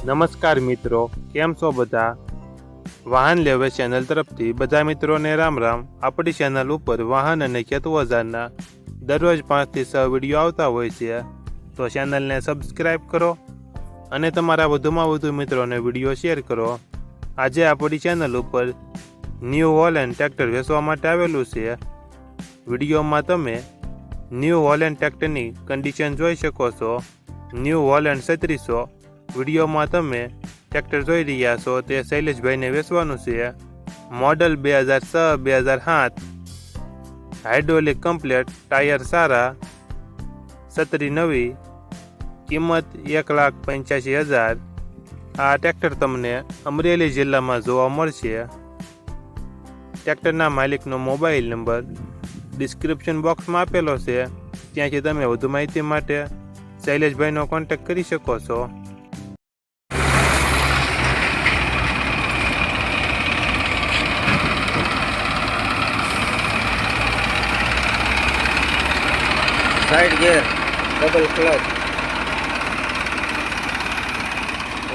નમસ્કાર મિત્રો, કેમ છો બધા? વાહન લેવે ચેનલ તરફથી બધા મિત્રોને રામ રામ. આપણી ચેનલ ઉપર વાહન અને ખેત ઓજારના દરરોજ 5 થી 6 વિડીયો આવતા હોય છે, તો ચેનલને સબસ્ક્રાઈબ કરો અને તમારા વધુમાં વધુ મિત્રોને વિડીયો શેર કરો. આજે આપણી ચેનલ ઉપર ન્યૂ હોલેન્ડ ટ્રેક્ટર વેચવા માટે આવેલું છે. વિડીયોમાં તમે ન્યૂ હોલેન્ડ ટ્રેક્ટરની કન્ડિશન જોઈ શકો છો. ન્યૂ હોલેન્ડ 3600 વિડીયોમાં તમે ટ્રેક્ટર જોઈ રહ્યા છો તે શૈલેષભાઈને વેચવાનું છે. મોડલ 2006-2007, હાઇડ્રોલિક કમ્પ્લેટ, ટાયર સારા, છત્રી નવી, કિંમત 1,85,000. આ ટ્રેક્ટર તમને અમરેલી જિલ્લામાં જોવા મળશે. ટ્રેક્ટરના માલિકનો મોબાઈલ નંબર ડિસ્ક્રિપ્શન બોક્સમાં આપેલો છે, ત્યાંથી તમે વધુ માહિતી માટે શૈલેષભાઈનો કોન્ટેક્ટ કરી શકો છો. Side gear, double clutch,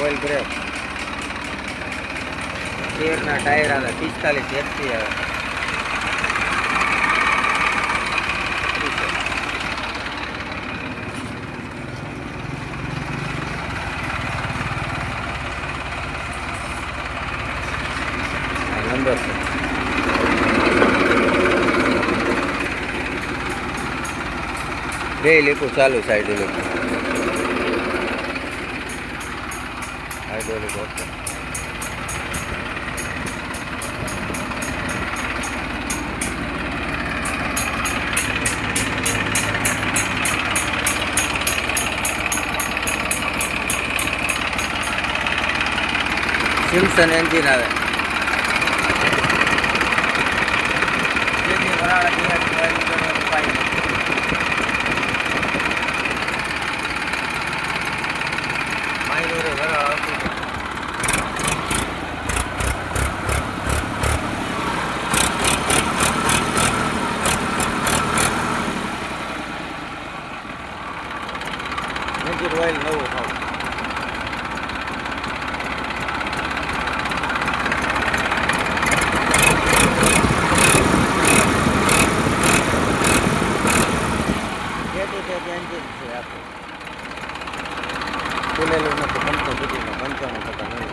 oil brake, તેરના ટાયર આવે, 45 એફસી આવે. નંબર છે. બે લીકું ચાલુ સાઈડ લીકું. Hydraulic okay. સિમ્સન એન્જિન આવે. ઓઇલ નવું ખાવ. એન્જિન છે આપણે ખુલેલું નથી. 55 સુધીમાં 95%